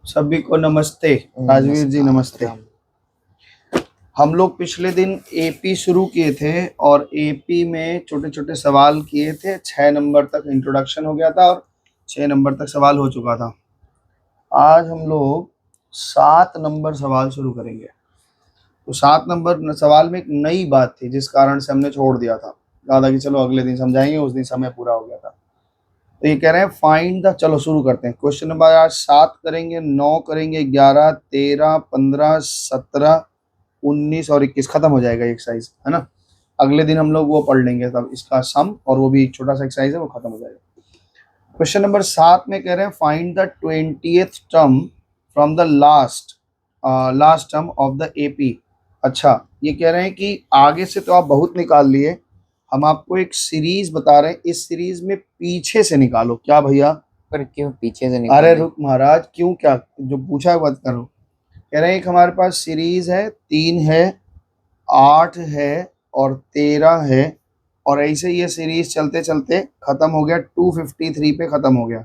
सभी को नमस्ते। राजवीर जी नमस्ते। हम लोग पिछले दिन एपी शुरू किए थे और एपी में छोटे छोटे सवाल किए थे। 6 नंबर तक इंट्रोडक्शन हो गया था और 6 नंबर तक सवाल हो चुका था। आज हम लोग 7 नंबर सवाल शुरू करेंगे। तो 7 नंबर सवाल में एक नई बात थी जिस कारण से हमने छोड़ दिया था। कहा था कि चलो अगले दिन समझाएंगे, उस दिन समय पूरा हो गया था। तो ये कह रहे हैं फाइंड द, चलो शुरू करते हैं। क्वेश्चन नंबर आज 7 करेंगे, 9 करेंगे, 11, 13, 15, 17, 19 और 21 खत्म हो जाएगा एक्सरसाइज, है ना। अगले दिन हम लोग वो पढ़ लेंगे, तब इसका सम, और वो भी छोटा सा एक्सरसाइज है, वो खत्म हो जाएगा। क्वेश्चन नंबर 7 में कह रहे हैं find the 20th term from the last term of the AP. अच्छा, ये कह रहे हैं कि आगे से तो आप बहुत निकाल लिए, हम आपको एक सीरीज बता रहे हैं, इस सीरीज में पीछे से निकालो। क्या भैया? पर क्यों पीछे से अरे रुक महाराज, क्यों? क्या जो पूछा है मत करो। कह रहे हैं एक हमारे पास सीरीज है, 3 है, 8 है और 13 है, और ऐसे ये सीरीज चलते चलते खत्म हो गया 253 पे खत्म हो गया।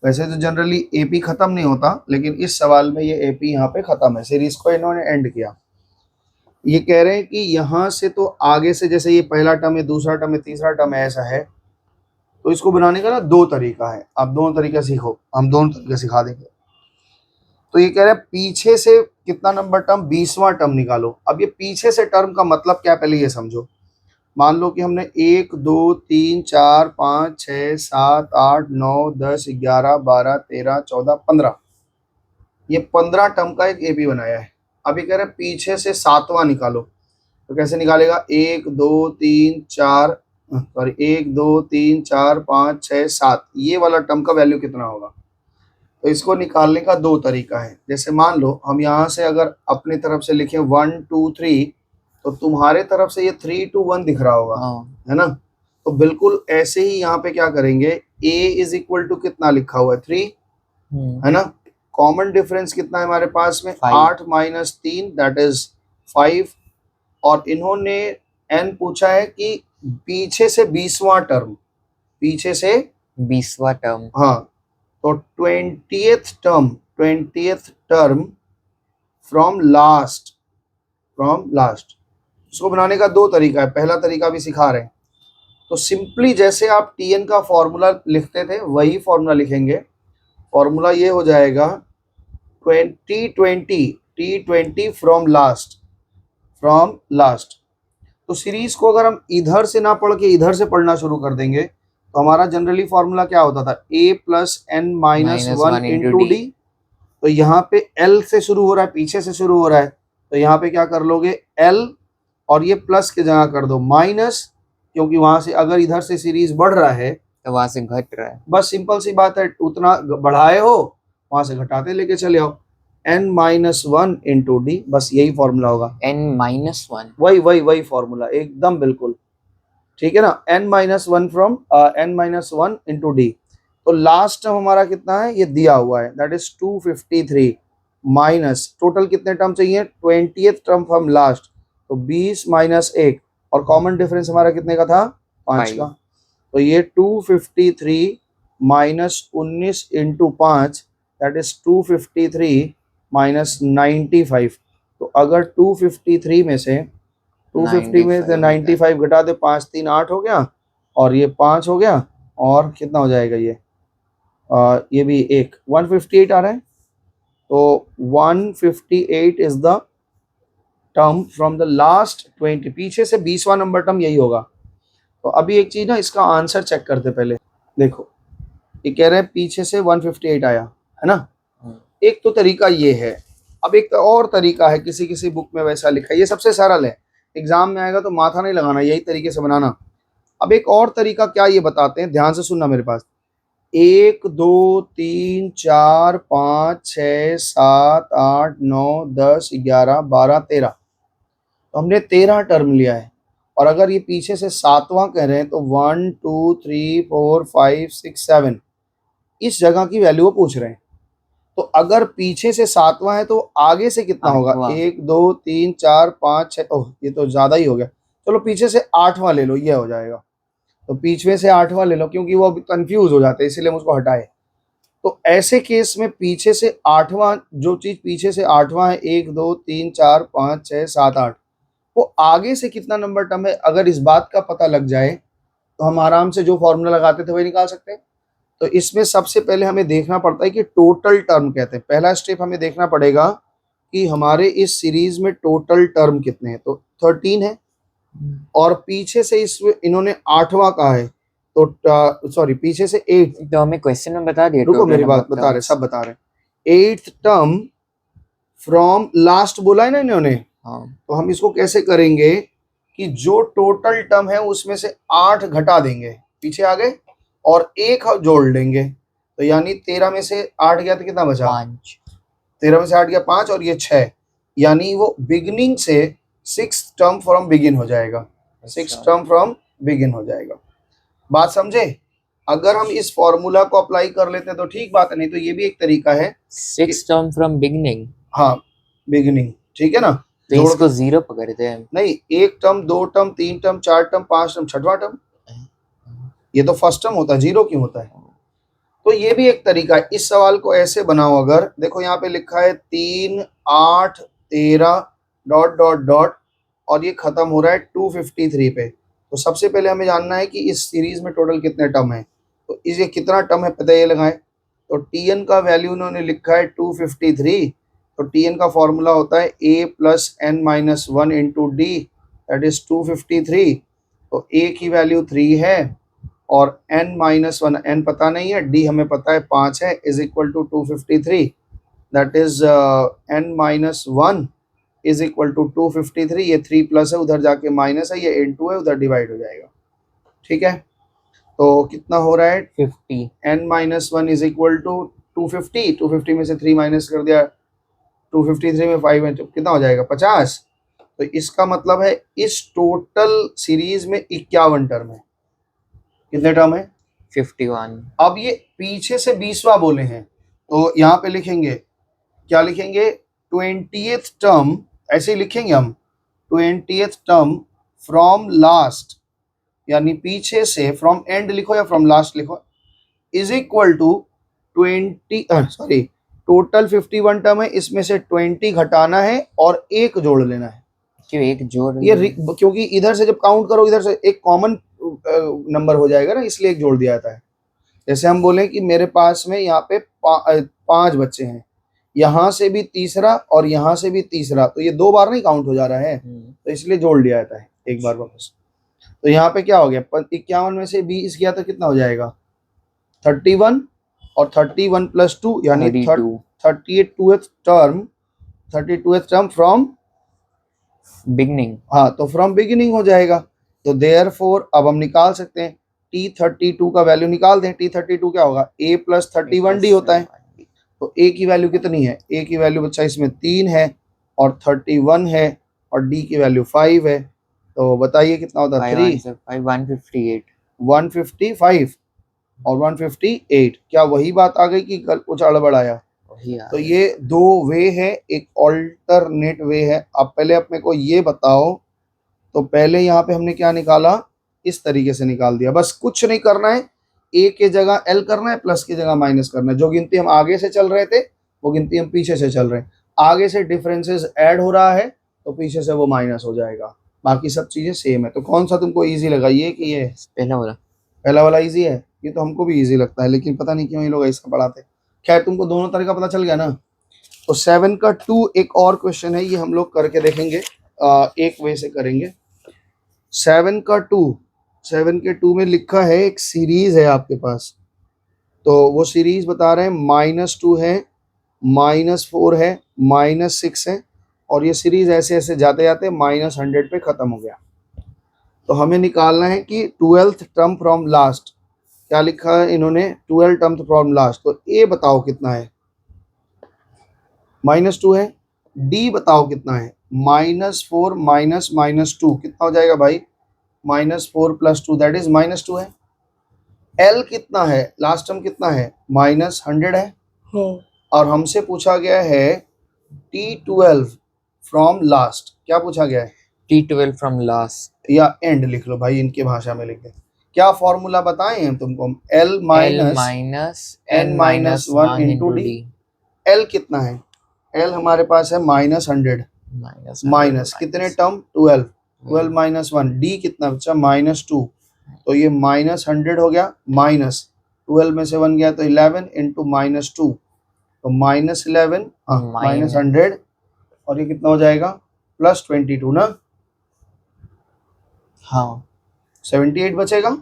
वैसे तो जनरली एपी खत्म नहीं होता, लेकिन इस सवाल में ये एपी यहाँ पे खत्म है, सीरीज को इन्होंने एंड किया। ये कह रहे हैं कि यहाँ से तो आगे से, जैसे ये पहला टर्म है, दूसरा टर्म है, तीसरा टर्म है, ऐसा है। तो इसको बनाने का ना 2 तरीका है, आप दोनों तरीका सीखो, हम दोनों तरीके सिखा देंगे। तो ये कह रहे हैं पीछे से कितना नंबर टर्म, 20वां टर्म निकालो। अब ये पीछे से टर्म का मतलब क्या, पहले ये समझो। मान लो कि हमने 1 2 3 4 5 6 7 8 9 10 11 12 13 14 15, ये 15 टर्म का एक एपी बनाया है। अब ये कह रहे हैं पीछे से 7वां निकालो। तो कैसे निकालेगा? 1 2 3 4, सॉरी 1 2 3 4 5 6 7, ये वाला टर्म का वैल्यू कितना होगा? तो इसको निकालने का 2 तरीका है। जैसे मान लो हम यहाँ से अगर अपनी तरफ से लिखें 1 2 3, तो तुम्हारे तरफ से ये 3 2 1 दिख रहा होगा, है ना। तो बिल्कुल ऐसे ही यहाँ पे क्या करेंगे, a इज इक्वल टू कितना लिखा हुआ है, 3, है ना। कॉमन डिफरेंस कितना है हमारे पास में, 8 माइनस 3 दैट इज 5। और इन्होंने n पूछा है कि पीछे से 20वां टर्म, पीछे से 20वां टर्म, हाँ। तो 20th टर्म फ्रॉम लास्ट, इसको बनाने का 2 तरीका है। पहला तरीका भी सिखा रहे हैं। तो सिंपली जैसे आप टीएन का फॉर्मूला लिखते थे वही फॉर्मूला लिखेंगे। फॉर्मूला ये हो जाएगा 20 फ्रॉम लास्ट। तो सीरीज को अगर हम इधर से ना पढ़ के इधर से पढ़ना शुरू कर देंगे, तो हमारा जनरली फॉर्मूला क्या होता था, a plus n minus 1 into D. तो यहाँ पे l से शुरू हो रहा है, पीछे से शुरू हो रहा है, तो यहाँ पे क्या कर लोगे, l, और ये प्लस के जगह कर दो माइनस, क्योंकि वहां से अगर इधर से सीरीज बढ़ रहा है तो वहां से घट रहा है। बस सिंपल सी बात है, उतना बढ़ाए हो वहां से घटाते लेके चले आओ, n माइनस 1 इंटू डी, बस यही फॉर्मूला होगा। n-1, वही फॉर्मूला एकदम बिल्कुल ठीक है ना। n minus 1 from n-1 into D. तो लास्ट टर्म हमारा कितना है, ये दिया हुआ है, दैट इज 253 माइनस टोटल कितने टर्म चाहिए, 20th टर्म फ्रॉम लास्ट, तो 20 माइनस 1, और कॉमन डिफरेंस हमारा कितने का था, 5 का। तो ये 253 minus 19 into 5 that is 253 minus 95। तो अगर 253 में से 95 घटा दे, 5 3 8 हो गया, और ये 5 हो गया, और कितना हो जाएगा ये भी एक 158 आ रहा है। तो 158 is the term from the last 20, पीछे से 20वां नंबर टर्म यही होगा। तो अभी एक चीज ना, इसका आंसर चेक करते पहले। देखो ये कह रहे हैं पीछे से 158 आया, है ना। एक तो तरीका ये है। अब एक और तरीका है, किसी किसी बुक में वैसा लिखा है, ये सबसे सरल है, एग्जाम में आएगा तो माथा नहीं लगाना, यही तरीके से बनाना। अब एक और तरीका क्या, ये बताते हैं, ध्यान से सुनना मेरे पास। 1 2 3 4 5 6 7 8 9 10 11 12 13, तो हमने 13 टर्म लिया है। और अगर ये पीछे से 7वां कह रहे हैं, तो 1 2 3 4 5 6 7, इस जगह की वैल्यू वो पूछ रहे हैं। तो अगर पीछे से 7वां है तो आगे से कितना होगा, 1 2 3 4 5 6, ओह ये तो ज्यादा ही हो गया, चलो पीछे से 8वां ले लो, ये हो जाएगा। तो पीछे से 8वां ले लो, क्योंकि वो कंफ्यूज हो जाते हैं, इसीलिए हम उसको हटाए। तो ऐसे केस में पीछे से आठवां, जो चीज पीछे से आठवां है, 1 2 3 4 5 6 7 8, वो आगे से कितना नंबर टर्म है, अगर इस बात का पता लग जाए तो हम आराम से जो फॉर्मूला लगाते थे वही निकाल सकते हैं। तो इसमें सबसे पहले हमें देखना पड़ता है कि टोटल टर्म कहते हैं। पहला स्टेप हमें देखना पड़ेगा कि हमारे इस सीरीज में टोटल टर्म कितने हैं। तो 13 है और पीछे से इस इन्होंने आठवां कहा है, तो सॉरी पीछे से 8। तो हमें क्वेश्चन में बता दिया रुको total मेरी number बात of बता रहे, terms। सब बता रहे। 8th टर्म फ्रॉम लास्ट बोला है ना इन्होंने, हाँ तो हम इसको कैसे करेंगे कि जो टोटल टर्म है उसमें से 8 घटा देंगे, पीछे आ गए, और एक जोड़ लेंगे। तो यानी 13 में से 8 गया तो कितना बचा? 5। 13 में से 8 गया 5 और ये 6, यानी वो बिगिनिंग से 6 टर्म फ्रॉम बिगिन हो जाएगा, 6 टर्म फ्रॉम बिगिन हो जाएगा। बात समझे? अगर हम इस फॉर्मूला को अप्लाई कर लेते हैं तो ठीक बात है, नहीं तो ये भी एक तरीका है। 6 टर्म फ्रॉम बिगनिंग। हाँ बिगिनिंग, ठीक है ना। तो जोड़ इसको 0 पकड़ते हैं। नहीं, 1 term 2 term 3 term 4 term 5 term 6वां टर्म, ये तो फर्स्ट टर्म होता है, 0 क्यों होता है? तो ये भी एक तरीका है। इस सवाल को ऐसे बनाओ, अगर देखो यहाँ पे लिखा है 3 8 13 डॉट डॉट डॉट और ये खत्म हो रहा है 253 पे। तो सबसे पहले हमें जानना है कि इस सीरीज में टोटल कितने टर्म है। तो इसे कितना टर्म है पता ये लगाएं। तो टी का वैल्यू उन्होंने लिखा है 253। तो टी का फॉर्मूला होता है a plus n minus 1 into D, that is 253। तो a की वैल्यू 3 है और n माइनस 1, n पता नहीं है, d हमें पता है 5 है, is equal to 253, that is n minus 1 is equal to 253। ये 3 प्लस है, उधर जाके माइनस है, ये इंटू है, उधर डिवाइड हो जाएगा। ठीक है, तो कितना हो रहा है? 50। n minus 1 is equal to 250। 250 में से 3 माइनस कर दिया, 253 में 5 है तो कितना हो जाएगा? 50। तो इसका मतलब है इस टोटल सीरीज में 51 टर्म है। कितने टर्म है? 51। अब ये पीछे से 20वां बोले हैं, तो यहाँ पे लिखेंगे, क्या लिखेंगे? 20th टर्म, ऐसे ही लिखेंगे हम, 20th टर्म फ्रॉम लास्ट, यानी पीछे से, फ्रॉम एंड लिखो या फ्रॉम लास्ट लिखो, is equal to 20 total 51 term है, इसमें से 20 घटाना है और एक जोड़ लेना है। क्यों एक जोड़? ये क्योंकि इधर से जब काउंट करो इधर से एक कॉमन नंबर हो जाएगा ना, इसलिए एक जोड़ दिया जाता है। जैसे हम बोलें कि मेरे पास में यहाँ पे 5 बच्चे हैं, यहाँ से भी तीसरा और यहाँ से भी तीसरा, तो ये 2 बार नहीं काउंट हो जा रहा है, तो इसलिए जोड़ दिया जाता है एक बार वापस। तो यहाँ पे क्या हो गया? 51 में से 20 गया तो कितना हो जाएगा? 31, और 31 प्लस 2 यानी 32th टर्म फ्रॉम बिगनिंग। हाँ, तो फ्रॉम बिगिनिंग हो जाएगा। तो देयरफॉर अब हम निकाल सकते हैं T32 का वैल्यू निकाल दें। T32 क्या होगा? A प्लस 31D होता है। तो A की वैल्यू कितनी है? A की वैल्यू बच्चा इसमें 3 है और 31 है और D की वैल्यू 5 है। तो बताइए कितना होता है? 3 158। 155 और 158। क्या वही बात आ गई कि कल कुछ गड़बड़ आया? तो ये 2 वे है, एक ऑल्टरनेट वे है। अब पहले अपने को ये बताओ, तो पहले यहाँ पे हमने क्या निकाला? इस तरीके से निकाल दिया, बस कुछ नहीं करना है। ए के जगह एल करना है, प्लस की जगह माइनस करना है। जो गिनती हम आगे से चल रहे थे वो गिनती हम पीछे से चल रहे हैं। आगे से डिफरेंसेस ऐड हो रहा है तो पीछे से वो माइनस हो जाएगा, बाकी सब चीजें सेम है। तो कौन सा तुमको इजी लगा, ये कि ये पहला वाला इजी है? ये तो हमको भी इजी लगता है, लेकिन पता नहीं क्यों ये लोग ऐसा पढ़ाते। खैर तुमको दोनों तरह का पता चल गया ना। तो 7 का 2 एक और क्वेश्चन है, ये हम लोग करके देखेंगे, एक वे से करेंगे। 7 का 2, 7 के 2 में लिखा है एक सीरीज है आपके पास, तो वो सीरीज बता रहे हैं -2 है, -4 है, -6 है, और ये सीरीज ऐसे ऐसे जाते जाते -100 पे खत्म हो गया। तो हमें निकालना है कि 12th टर्म फ्रॉम लास्ट, क्या लिखा है इन्होंने? 12 टर्म फ्रॉम लास्ट। तो ए बताओ कितना है? -2 है। डी बताओ कितना है? -4 माइनस -2 कितना हो जाएगा भाई? -4 प्लस 2 दैट इज -2 है। एल कितना है? लास्ट टर्म कितना है? -100 है। और हमसे पूछा गया है T12 फ्रॉम लास्ट। क्या पूछा गया है? T12 फ्रॉम लास्ट या एंड लिख लो भाई, इनके भाषा में लिख दे। क्या फॉर्मूला बताएं हम तुमको, L L minus minus n minus 1 into D. L कितना है, L हमारे पास है -100, माइनस कितने टर्म 12, 12 माइनस 1, डी कितना बच्चा -2, तो ये -100 हो गया, माइनस 12 में से 1 गया तो 11 इंटू -2, तो -11 -100, और ये कितना हो जाएगा +22 ना, हाँ 78 बचेगा।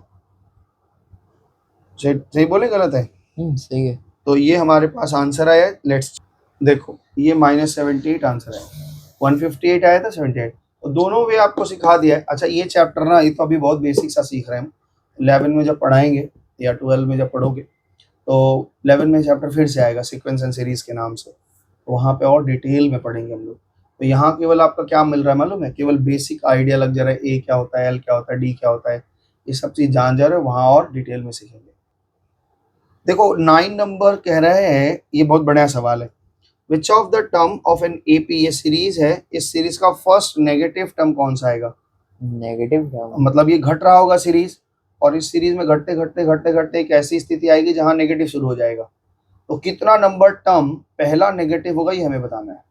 सही बोले गलत है? सही है। तो ये हमारे पास आंसर आया। लेट्स देखो, ये -78 आंसर है, 158 आया था 78, तो दोनों वे आपको सिखा दिया है। अच्छा ये चैप्टर ना, ये तो अभी बहुत बेसिक सा सीख रहे हैं हम, 11 में जब पढ़ाएंगे या 12 में जब पढ़ोगे तो 11 में चैप्टर फिर से आएगा सीक्वेंस एंड सीरीज के नाम से, तो वहाँ पे और डिटेल में पढ़ेंगे हम लोग। तो यहाँ केवल आपका क्या मिल रहा है मालूम है, केवल बेसिक आइडिया लग जा रहा है, ए क्या होता है, एल क्या होता है, डी क्या होता है, ये सब चीज जान जा रहे हो, वहाँ और डिटेल में सीखेंगे। देखो 9 नंबर कह रहे हैं, ये बहुत बढ़िया सवाल है, which of the term of an AP, ये सीरीज है, इस सीरीज का फर्स्ट नेगेटिव टर्म कौन सा आएगा। नेगेटिव क्या हुआ? मतलब ये घट रहा होगा सीरीज, और इस सीरीज में घटते घटते घटते घटते एक ऐसी स्थिति आएगी जहां नेगेटिव शुरू हो जाएगा, तो कितना नंबर टर्म पहला नेगेटिव होगा ये हमें बताना है।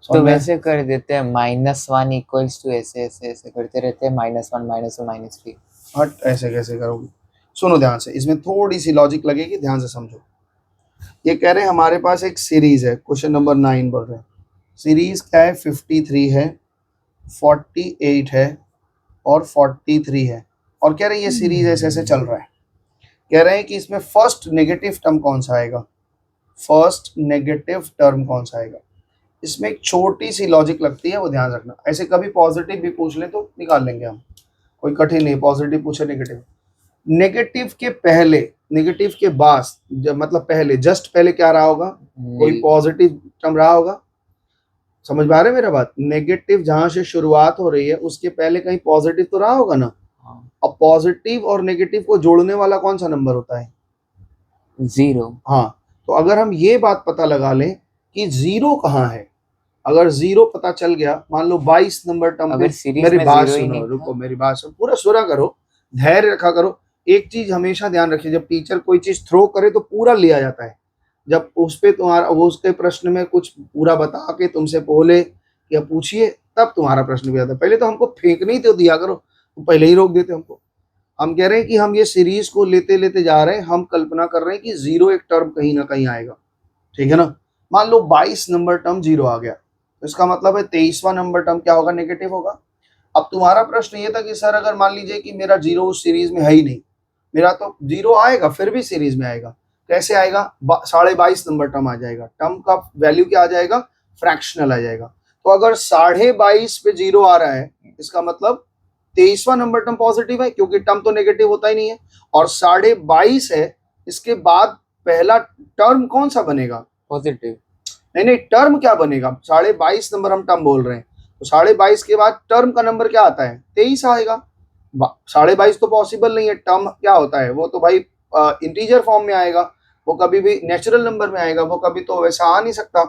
तो वैसे कर देते हैं -1 इक्वल्स टू ऐसे ऐसे ऐसे करते रहते हैं, -1 -2 -3। हट, ऐसे कैसे करोगे, सुनो ध्यान से, इसमें थोड़ी सी लॉजिक लगेगी, ध्यान से समझो। ये कह रहे हैं हमारे पास एक सीरीज है, क्वेश्चन नंबर 9 बोल रहे हैं, सीरीज क्या है, 53 है, 48 है और 43 है, और कह रहे हैं ये सीरीज ऐसे ऐसे चल रहा है। कह रहे हैं कि इसमें फर्स्ट नेगेटिव टर्म कौन सा आएगा, फर्स्ट नेगेटिव टर्म कौन सा आएगा। इसमें एक छोटी सी लॉजिक लगती है, वो ध्यान रखना, ऐसे कभी पॉजिटिव भी पूछ ले तो निकाल लेंगे हम, कोई कठिन नहीं, पॉजिटिव पूछे नेगेटिव, नेगेटिव के पहले, नेगेटिव के बाद, मतलब पहले, जस्ट पहले क्या रहा होगा, कोई पॉजिटिव टर्म रहा होगा, समझ में आ रहा है मेरा बात, नेगेटिव जहां से शुरुआत हो रही है उसके पहले कहीं पॉजिटिव तो रहा होगा ना। अब पॉजिटिव और नेगेटिव को जोड़ने वाला कौन सा नंबर होता है, 0। हाँ, तो अगर हम ये बात पता लगा लें कि 0 कहाँ है, अगर 0 पता चल गया, मान लो 22 नंबर टर्म पे, मेरी बात सुनो, रुको मेरी बात सुनो, पूरा सुरा करो, धैर्य रखा करो। एक चीज हमेशा ध्यान रखिए, जब टीचर कोई चीज थ्रो करे तो पूरा लिया जाता है, जब उस पे तुम्हारा, वो उसके प्रश्न में कुछ पूरा बता के तुमसे बोले या पूछिए तब तुम्हारा प्रश्न भी आता है, पहले तो हमको फेंकने ही तो दिया करो, तो पहले ही रोक देते हमको। हम कह रहे हैं कि हम ये सीरीज को लेते लेते जा रहे हैं, हम कल्पना कर रहे हैं कि 0 एक टर्म कहीं ना कहीं आएगा, ठीक है ना। मान लो 22 नंबर टर्म 0 आ गया, तो इसका मतलब है 23वां नंबर टर्म क्या होगा, नेगेटिव होगा। अब तुम्हारा प्रश्न ये था कि सर अगर मान लीजिए कि मेरा 0 उस सीरीज में है ही नहीं, मेरा तो 0 आएगा फिर भी सीरीज में आएगा, कैसे आएगा, 22.5 नंबर टर्म आ जाएगा, टर्म का वैल्यू क्या आ जाएगा, फ्रैक्शनल आ जाएगा। तो अगर 22.5 पे 0 आ रहा है, इसका मतलब 23वां नंबर टर्म पॉजिटिव है, क्योंकि टर्म तो नेगेटिव होता ही नहीं है, और 22.5 है, इसके बाद पहला टर्म कौन सा बनेगा, पॉजिटिव। नहीं, टर्म क्या बनेगा, 22.5 नंबर हम टर्म बोल रहे हैं, तो 22.5 के बाद टर्म का नंबर क्या आता है, 23 आएगा। 22.5 तो पॉसिबल नहीं है, टर्म क्या होता है, वो तो भाई इंटीजर फॉर्म में आएगा, वो कभी भी नेचुरल नंबर में आएगा, वो कभी तो वैसा आ नहीं सकता।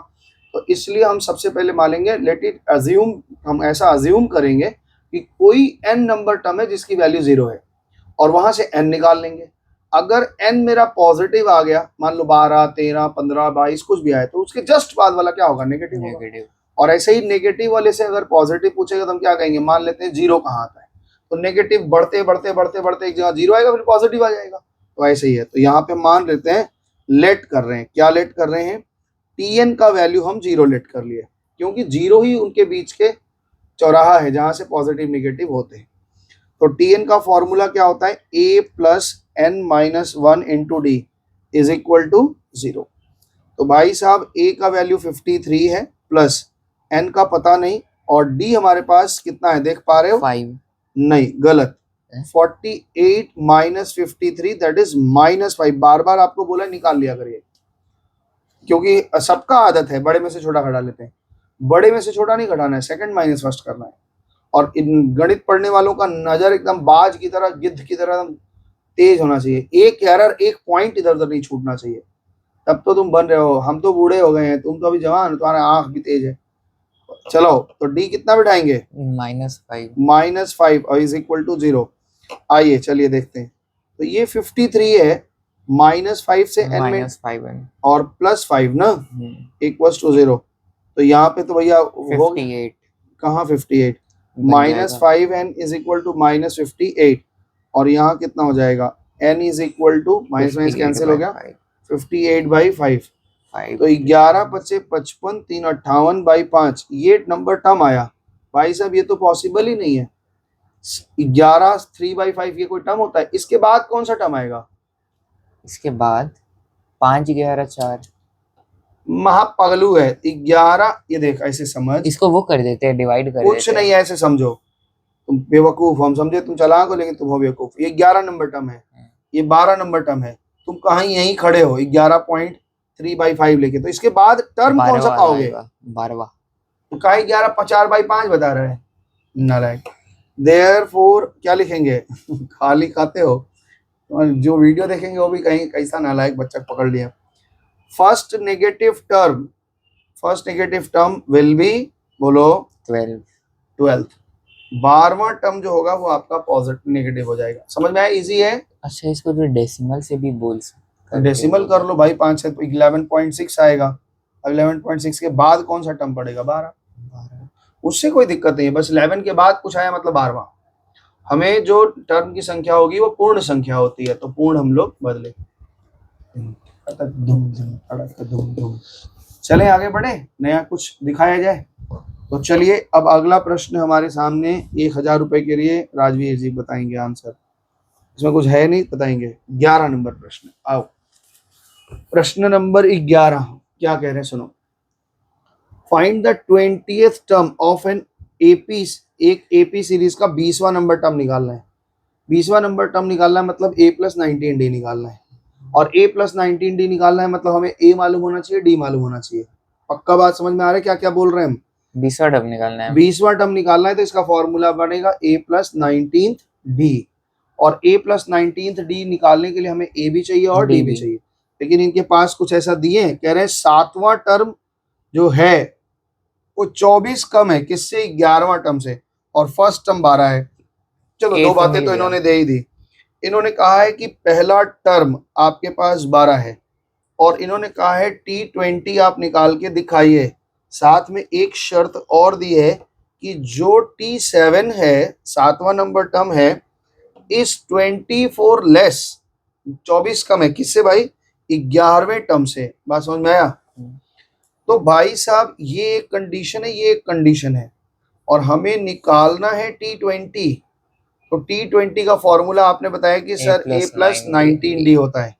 तो इसलिए हम सबसे पहले मानेंगे, लेट इट अज्यूम, हम ऐसा अज्यूम करेंगे कि कोई n नंबर टर्म है जिसकी वैल्यू 0 है, और वहां से n निकाल लेंगे। अगर n मेरा पॉजिटिव आ गया, मान लो 12, 13, 15, 22 कुछ भी आए, तो उसके जस्ट बाद वाला क्या होगा, नेगेटिव होगा। और ऐसे ही नेगेटिव वाले से अगर पॉजिटिव पूछेगा तो हम क्या कहेंगे, मान लेते हैं 0 कहाँ आता है, तो नेगेटिव बढ़ते बढ़ते बढ़ते बढ़ते एक जगह 0 आएगा, फिर पॉजिटिव आ जाएगा, तो ऐसे ही है। तो यहाँ पे मान लेते हैं, लेट कर रहे हैं, क्या लेट कर रहे हैं, tn का वैल्यू हम 0 लेट कर लिए, क्योंकि 0 ही उनके बीच के चौराहा है जहां से पॉजिटिव नेगेटिव होते हैं। तो tn का फॉर्मूला क्या होता है, a plus n minus 1 into D is equal to 0। तो भाई साहब a का वैल्यू 53 है, प्लस n का पता नहीं, और d हमारे पास कितना है, देख पा रहे हो, 5 नहीं गलत, 48 माइनस 53 दैट इज -5। बार बार आपको बोला निकाल लिया करिए, क्योंकि सबका आदत है बड़े में से छोटा घटा लेते हैं, बड़े में से छोटा नहीं घटाना है, सेकंड माइनस फर्स्ट करना है। और इन गणित पढ़ने वालों का नजर एकदम बाज की तरह, गिद्ध की तरह तेज होना चाहिए, एक एरर, एक पॉइंट इधर उधर नहीं छूटना चाहिए, तब तो तुम बन रहे हो। हम तो बूढ़े हो गए हैं, तुम तो अभी जवान, तुम्हारा आंख भी तेज है। चलो, तो डी कितना बिठाएंगे, -5 -5 और इज इक्वल टू 0। आइए चलिए देखते हैं। तो ये 53 है, -5 से n में -5 और +5 ना इक्वल्स टू 0। तो यहाँ पे तो भैया हो 58 कहाँ 58, बन जाएगा। -5n इज इक्वल टू -58 और यहाँ कितना हो जाएगा, n is equal to minus cancel हो गया 58/5। तो 11 पचे 55, 3 58 बाई 5 ये नंबर टर्म आया। भाई साहब ये तो पॉसिबल ही नहीं है। 11 3/5 ये कोई टर्म होता है? इसके बाद कौन सा टर्म आएगा? इसके बाद 5 11 4 महापगलू है 11। ये देख ऐसे समझ, इसको वो कर देते हैं, डिवाइड कर कुछ देते नहीं हैं। ऐसे समझो, तुम बेवकूफ, हम समझे तुम चालाक हो लेकिन तुम हो बेवकूफ। ये 11 नंबर टर्म है, ये 12 नंबर टर्म है, तुम कहाँ यहीं खड़े हो 11.3/5 लेके। तो इसके बाद टर्म कौन सा पाओगे? 12वां। तो काहे 11 4/5 बता रहे हैं नालायक। देयरफॉर क्या लिखेंगे खाली खाते हो, और जो वीडियो देखेंगे वो भी कहीं कैसा नालायक बच्चा पकड़ लिया। First negative term will be, बोलो 12th। 12वां टर्म जो होगा वो आपका पॉजिटिव नेगेटिव हो जाएगा। समझ में आया? इजी है। अच्छा, इसको जो डेसिमल से भी बोल सकते, डेसिमल कर लो भाई, 5 से 11.6 आएगा। 11.6 के बाद कौन सा टर्म पड़ेगा? 12। उससे कोई दिक्कत नहीं है, बस 11 के बाद कुछ आया मतलब 12वां। हमें जो टर्म की संख्या होगी वो पूर्ण संख्या होती है, तो पूर्ण हम लोग बदले। चलें आगे बढ़े, नया कुछ दिखाया जाए। तो चलिए अब अगला प्रश्न हमारे सामने 1000 रुपए के लिए राजवीर जी बताएंगे आंसर। इसमें कुछ है नहीं, बताएंगे। 11 नंबर प्रश्न, आओ। प्रश्न नंबर 11 क्या कह रहे हैं, सुनो। Find the 20th term of an AP, एक एपी सीरीज का 20वां नंबर टर्म निकालना है। 20वां नंबर टर्म निकालना है मतलब a+19d निकालना है, और a+19d निकालना है मतलब हमें a मालूम होना चाहिए, d मालूम होना चाहिए। पक्का बात समझ में आ रहा है क्या क्या बोल रहे हैं हम? 20वां टर्म निकालना है। 20वां टर्म निकालना है तो इसका फॉर्मूला बनेगा a+19d, और a+19d निकालने के लिए हमें a भी चाहिए और d भी चाहिए। लेकिन इनके पास कुछ ऐसा दिए हैं, कह रहे हैं 7वां टर्म जो है वो 24 कम है किससे? 11वां टर्म से, और फर्स्ट टर्म 12 है। चलो दो बातें तो इन्होंने दे ही दी। इन्होंने कहा है कि पहला टर्म आपके पास 12 है, और इन्होंने कहा है T20 आप निकाल के दिखाइए। साथ में एक शर्त और दी है कि जो T7 है, 7वां नंबर टर्म है, इस 24 लेस, 24 कम है किससे भाई? 11वें टर्म से। बात समझ में आया? तो भाई साहब ये एक कंडीशन है, ये एक कंडीशन है, और हमें निकालना है T20। तो T20 का फॉर्मूला आपने बताया कि सर a+19d होता है।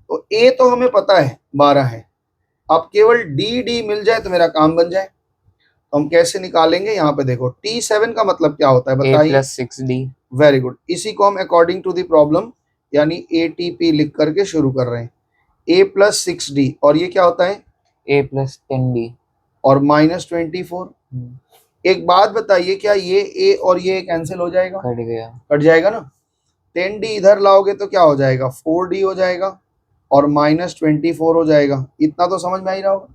तो a तो हमें पता है 12 है, अब केवल d मिल जाए तो मेरा काम बन जाए। तो हम कैसे निकालेंगे? यहाँ पे देखो, T7 का मतलब क्या होता है बताइए? a+6d। वेरी गुड, इसी को हम अकॉर्डिंग टू द प्रॉब्लम यानी ATP लिख करके शुरू कर रहे हैं। a+6d, और ये क्या होता है? a+10d और -24। एक बात बताइए, क्या ये a और ये कैंसिल हो जाएगा? कट गया, कट जाएगा ना। 10d इधर लाओगे तो क्या हो जाएगा? 4d हो जाएगा, और -24 हो जाएगा। इतना तो समझ में आ ही रहा होगा।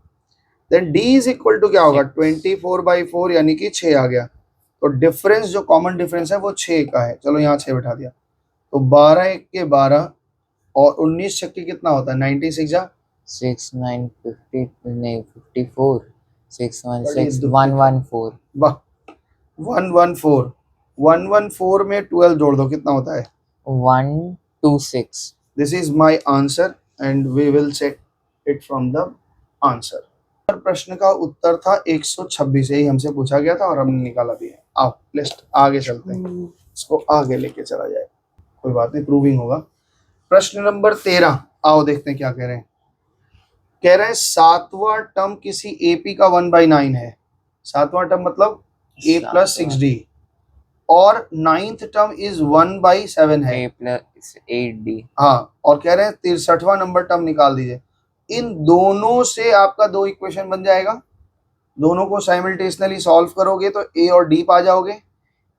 Then d is equal to क्या होगा? 24/4 यानी कि 6 आ गया। तो डिफरेंस जो कॉमन डिफरेंस है वो 6 का है। चलो यहाँ 6 बैठा दिया। तो 12 1 के 12 और 19 छक्के कितना होता है? 96 जा 6 9 50 नहीं 54 6 1 6 114। वाह, 114। 114 में 12 जोड़ दो, कितना होता है? 126। This is my answer and we will check it from the answer. प्रश्न का उत्तर था 126, यही हमसे पूछा गया था और हमने निकाला भी है। आओ लिस्ट आगे चलते हैं, इसको आगे लेके चला जाए, कोई बात नहीं, प्रूविंग होगा। प्रश्न नंबर 13, आओ देखते हैं क्या कह रहे हैं। कह रहे हैं 7वां टर्म किसी एपी का 1/9 है। 7वां टर्म मतलब a+6d, और 9th टर्म इज 1/7 है, a+8d। हाँ, और कह रहे हैं 63वां नंबर टर्म निकाल दीजिए। इन दोनों से आपका दो इक्वेशन बन जाएगा, दोनों को साइमल्टेनियसली सॉल्व करोगे तो a और d पा जाओगे।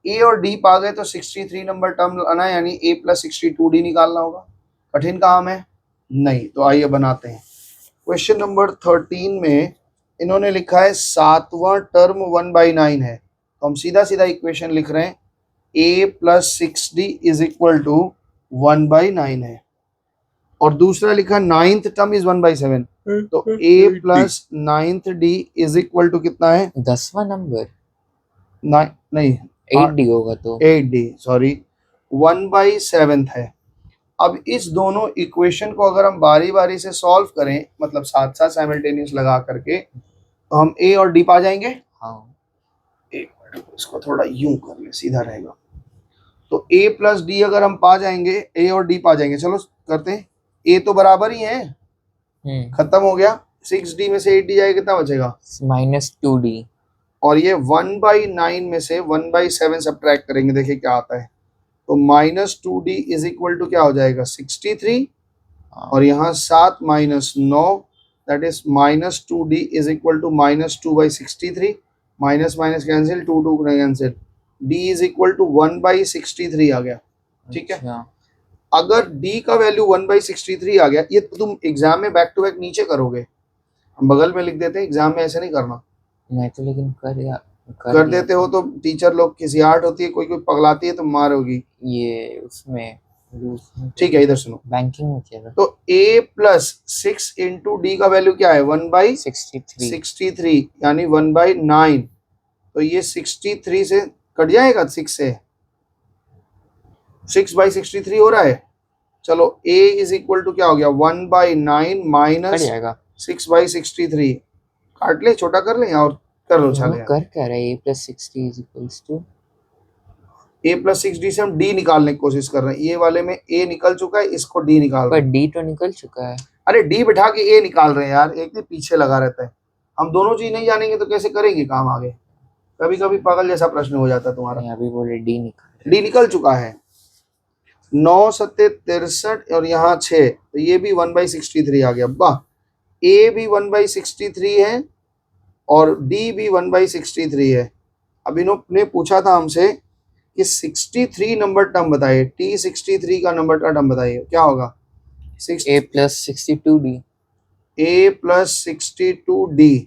a और d पा गए तो 63 नंबर टर्म लाना है, यानी a+62d निकालना होगा। कठिन काम है नहीं, तो आइए बनाते हैं। क्वेश्चन नंबर 13 में इन्होंने लिखा है 7वां टर्म 1/9 है, तो हम सीधा सीधा इक्वेशन लिख रहे हैं a plus 6d is equal to 1/9 है, और दूसरा लिखा नाइन्थ टर्म इज 1/7, तो a plus ninth d is equal to कितना है? 10वां नंबर नहीं 8d होगा तो 8d, सॉरी 1/7 है। अब इस दोनों इक्वेशन को अगर हम बारी बारी से सॉल्व करें, मतलब साथ साथ साइमल्टेनियस लगा करके, तो हम a और d पा जाएंगे। हाँ, एक मिनट, इसको थोड़ा यूं कर ले, सीधा रहेगा। तो a प्लस डी अगर हम पा जाएंगे, a और d पा जाएंगे, चलो करते हैं। a तो बराबर ही है, खत्म हो गया। 6d में से 8d जाएगा, कितना बचेगा? -2d, और ये 1/9 में से 1/7 सब्ट्रैक्ट करेंगे, देखिए क्या आता है। तो -2d इज इक्वल टू क्या हो जाएगा? 63, और यहाँ 7 minus 9, that is -2d is equal to -2/63, minus minus cancel, 2 cancel, d is equal to 1/63 आ गया। ठीक है, अच्छा, अगर d का वैल्यू 1/63 आ गया, ये तुम एग्जाम में बैक टू बैक नीचे करोगे, हम बगल में लिख देते हैं, एग्जाम में ऐसे नहीं करना। मैं तो लेकिन कर देते हो तो टीचर लोग की सियाट होती है, कोई कोई पगलाती है तो मारोगी। ये उसमें ठीक है, इधर सुनो, बैंकिंग में किया था तो a प्लस 6 इंटू डी का वैल्यू क्या है? 63 यानी 1/9। तो ये 63 से कट जाएगा, 6 से 6/63 हो रहा है। चलो a इज इक्वल टू क्या हो गया? 1/9 कट माइनस जाएगा। 6/63। काट ले, छोटा कर ले, और कर लो, चले। कर क्या रहा है? a + 60 = a प्लस 6d से हम d निकालने की कोशिश कर रहे हैं। ये वाले में a निकल चुका है, इसको d निकाल रहे पर हैं। d तो निकल चुका है। अरे d बिठा के a निकाल रहे हैं यार, एक दिन पीछे लगा रहता है। हम दोनों चीज नहीं जानेंगे तो कैसे करेंगे काम आगे? कभी कभी पागल जैसा प्रश्न हो जाता है तुम्हारा। नहीं, अभी बोले d निकाल। d निकल चुका है, 9 सत्ते 63, और यहाँ 6, तो ये भी 1/63 आ गया। वाह, a भी 1/63 है और d भी 1/63 है। अब इन्होंने पूछा था हमसे कि 63 नंबर टर्म बताइए, t63 का नंबर का टर्म बताइए, क्या होगा? a + 62d a plus 62d।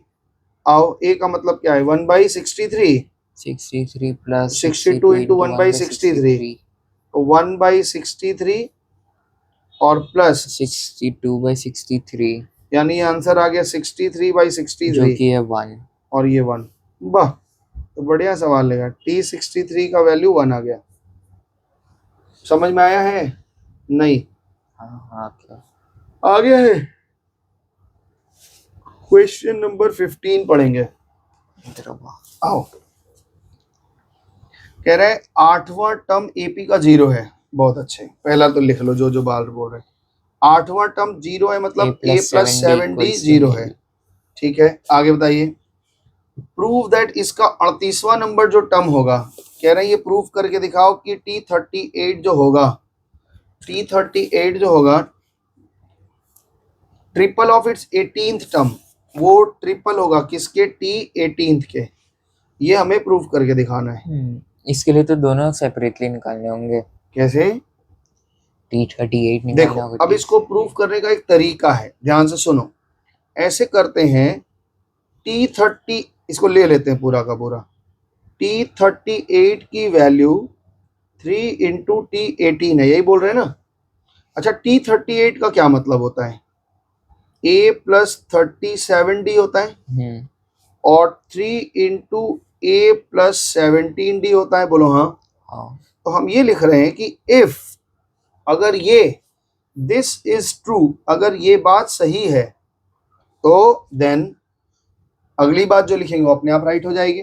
आओ, a का मतलब क्या है? 1/63, 63 + 62 इंटू 1/63, तो 1/63 और प्लस 62/63, यानी आंसर आ गया 63/63, जो कि है 1। और ये 1। वाह, तो बढ़िया सवाल लेगा। t63 का वैल्यू 1 आ गया। समझ में आया है? नहीं हाँ क्या आ गया है। क्वेश्चन नंबर 15 पढ़ेंगे। आओ, कह रहे हैं 8वां टर्म एपी का 0 है। बहुत अच्छे, पहला तो लिख लो जो जो बाल बोल रहे हैं। 8वां टर्म 0 है, मतलब a प्लस 7d 0 है। ठीक है, आगे बताइए। प्रूव दैट इसका 38वां नंबर जो टर्म होगा, कह रहे हैं ये प्रूव करके दिखाओ कि t38 जो होगा, t38 जो होगा, triple of its 18th term, वो ट्रिपल होगा किसके? t18th के। ये हमें प्रूव करके दिखाना है। इसके लिए तो दोनों सेपरेटली निकालने होंगे। कैसे? t38 निकालना देखो, होगा। अब इसको प्रूव करने का एक तरीका है, ध्यान से सुनो। ऐसे करते हैं, t30, इसको ले लेते हैं पूरा का पूरा। t38 की वैल्यू 3 इंटू t18 है, यही बोल रहे हैं ना? अच्छा, t38 का क्या मतलब होता है? a प्लस 37d होता है, और 3 इंटू a प्लस 17d होता है। बोलो हाँ। तो हम ये लिख रहे हैं कि इफ, अगर ये दिस इज ट्रू, अगर ये बात सही है, तो देन अगली बात जो लिखेंगे वो अपने आप राइट हो जाएगी।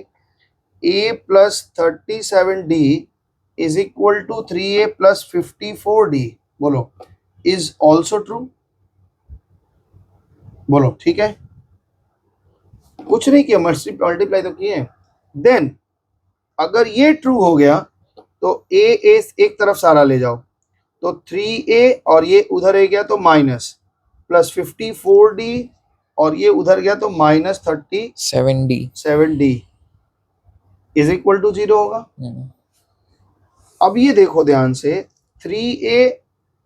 a plus 37d is equal to 3a plus 54d, बोलो, इज ऑल्सो ट्रू। बोलो ठीक है, कुछ नहीं किया, मल्टीप्लाई तो किए। देन अगर ये ट्रू हो गया तो a एक तरफ सारा ले जाओ, तो 3a और ये उधर गया तो माइनस, प्लस 54d और ये उधर गया तो minus 37d is equal to 0 होगा। अब ये देखो ध्यान से, 3a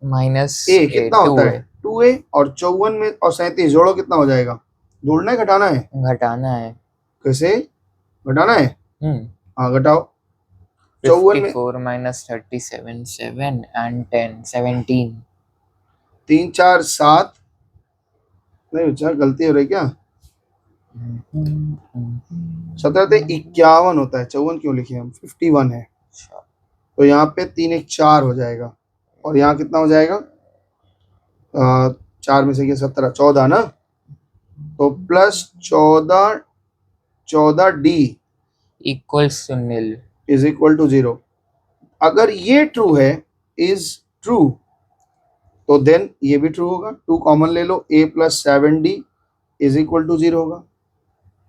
माइनस a कितना होता है? 2a, और 54 में और 37 जोड़ो, कितना हो जाएगा? जोड़ना है घटाना है? घटाना है। कैसे घटाना है? हाँ घटाओ। 54 में 54 minus 37 7 and 10 17 3 4 7 नहीं बच्चा गलती हो रही क्या 17 से 51 होता है 54 क्यों लिखे हम 51 है अच्छा तो यहाँ पे 3 1 4 हो जाएगा और यहाँ कितना हो जाएगा 4 में से ये 17 14 ना तो plus 14 D equals to nil is equal to 0 अगर ये ट्रू है इज ट्रू तो देन ये भी ट्रू होगा 2 कॉमन ले लो a plus 7d is equal to 0 होगा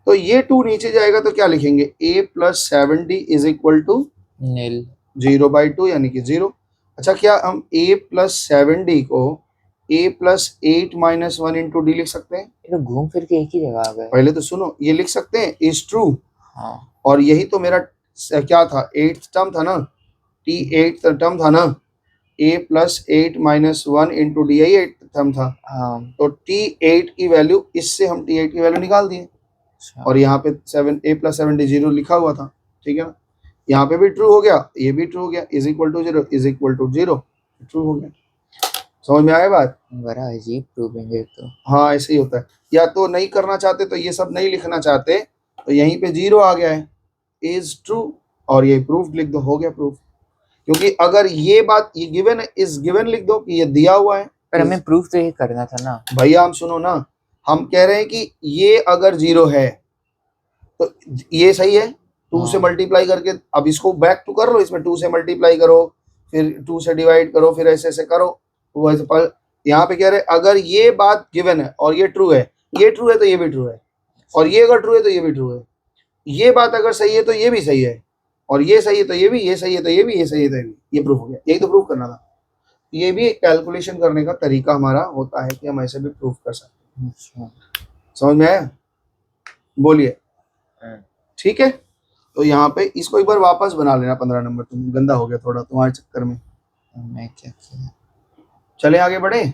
तो ये 2 नीचे जाएगा तो क्या लिखेंगे a plus 7d is equal to nil 0/2 यानी कि 0 अच्छा क्या हम a प्लस 7d को a plus 8 minus 1 into D लिख सकते हैं ये तो घूम फिर के एक ही जगह आ गए पहले तो सुनो ये लिख सकते हैं इज ट्रू हाँ और यही तो मेरा क्या था 8th टर्म था ना t8 टर्म था ना a plus 8 minus 1 into D 8 term था हाँ तो t8 की वैल्यू इससे हम t8 की वैल्यू निकाल दिए अच्छा और यहाँ पे 7 a प्लस 7d 0 लिखा हुआ था ठीक है ना यहाँ पे भी ट्रू हो गया ये भी ट्रू हो गया is equal to 0 is equal to 0 true हो गया समझ में आया बात बड़ा अजीब प्रूविंग है तो हाँ ऐसे ही होता है या तो नहीं करना चाहते तो ये सब नहीं लिखना चाहते तो यहीं पे 0 आ गया है इज ट्रू और ये प्रूफ लिख दो हो गया प्रूफ क्योंकि अगर ये बात ये गिवन इज गिवन लिख दो कि ये दिया हुआ है पर हमें प्रूफ तो ये करना था ना भैया हम सुनो ना हम कह रहे हैं कि ये अगर 0 है तो ये सही है 2 से हाँ। मल्टीप्लाई करके अब इसको बैक टू कर लो इसमें 2 से मल्टीप्लाई करो फिर 2 से डिवाइड करो फिर ऐसे ऐसे करो वो ऐसे पर यहाँ पे कह रहे हैं अगर ये बात गिवन है और ये ट्रू है ये ट्रू है तो ये भी ट्रू है और ये अगर ट्रू है तो ये भी ट्रू है ये बात अगर सही है तो ये भी सही है और ये सही है तो ये भी ये सही है तो ये भी ये सही है तो ये भी ये प्रूफ हो गया यही तो प्रूफ करना था ये भी एक कैलकुलेशन करने का तरीका हमारा होता है कि हम ऐसे भी प्रूफ कर सकते हैं अच्छा समझ में आया बोलिए ठीक है तो यहाँ पे इसको एक बार वापस बना लेना 15 नंबर तुम गंदा हो गया थोड़ा तुम्हारे चक्कर में मैं क्या किया चले आगे बढ़े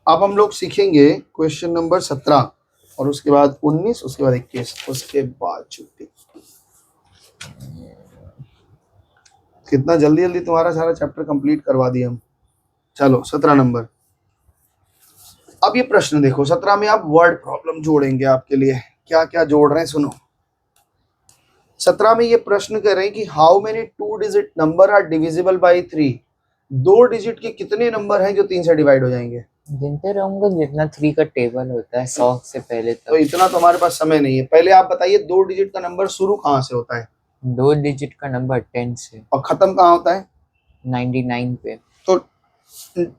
अब हम लोग सीखेंगे क्वेश्चन नंबर 17 और उसके बाद 19 उसके बाद 21 उसके बाद छुट्टी कितना जल्दी जल्दी तुम्हारा सारा चैप्टर कंप्लीट करवा दिया हम चलो 17 नंबर अब ये प्रश्न देखो 17 में आप वर्ड प्रॉब्लम जोड़ेंगे आपके लिए क्या क्या जोड़ रहे हैं सुनो 17 में ये प्रश्न कर रहे हैं कि how many 2 digit number are divisible by 3 2 digit के कितने नंबर हैं जो 3 से डिवाइड हो जाएंगे गिनते रहूंगा जितना 3 का टेबल होता है 100 से पहले तो तक इतना तो हमारे पास समय नहीं है पहले आप बताइए 2 डिजिट का नंबर शुरू कहाँ से होता है 2 डिजिट का नंबर 10 से और खत्म कहाँ होता है 99 पे तो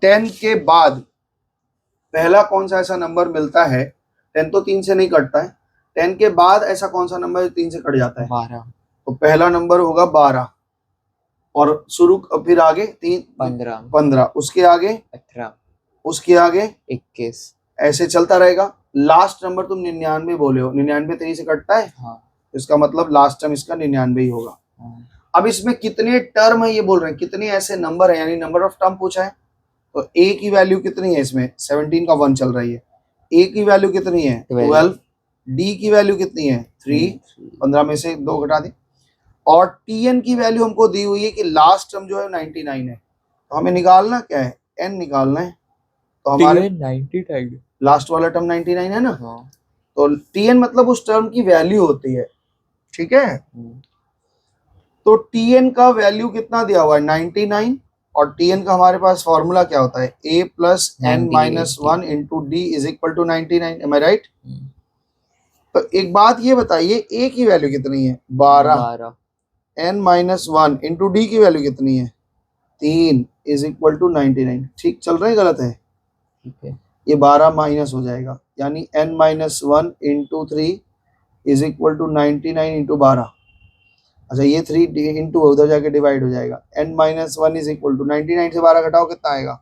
10 के बाद पहला कौन सा ऐसा नंबर मिलता है 10 तो 3 से नहीं कटता है 10 के बाद ऐसा कौन सा नंबर 3 से कट जाता है 12 तो पहला नंबर होगा 12 और शुरू फिर आगे 15 उसके आगे 18 उसके आगे 21 ऐसे चलता रहेगा लास्ट नंबर तुम 99 बोले हो 99 3 से कटता है हाँ इसका मतलब लास्ट टर्म इसका 99 ही होगा हाँ अब इसमें कितने टर्म है ये बोल रहे हैं कितने ऐसे नंबर है यानी नंबर ऑफ टर्म पूछा है तो a की वैल्यू कितनी है इसमें 17 का 1 चल रही है a की वैल्यू कितनी है 12 d की वैल्यू कितनी है 3 15 में से 2 घटा दी और tn की वैल्यू हमको दी हुई है कि लास्ट टर्म जो है 99 है तो हमें निकालना क्या है n निकालना है तो हमारे 99 लास्ट वाला टर्म 99 है ना हाँ तो tn मतलब उस टर्म की वैल्यू होती है ठीक है तो tn का वैल्यू कितना दिया हुआ है 99 और tn का हमारे पास फॉर्मूला क्या होता है a plus n minus 1 into D is equal to 99 am I right तो एक बात ये बताइए a की वैल्यू कितनी है 12 n माइनस 1 इंटू डी की वैल्यू कितनी है 3 इज इक्वल टू 99 ठीक चल रहे हैं गलत है ठीक है ये 12 माइनस हो जाएगा यानी n minus 1 into 3 is equal to 99 into 12 अच्छा ये 3 इंटू उधर जाके डिवाइड हो जाएगा n minus 1 is equal to 99 से 12 घटाओ कितना आएगा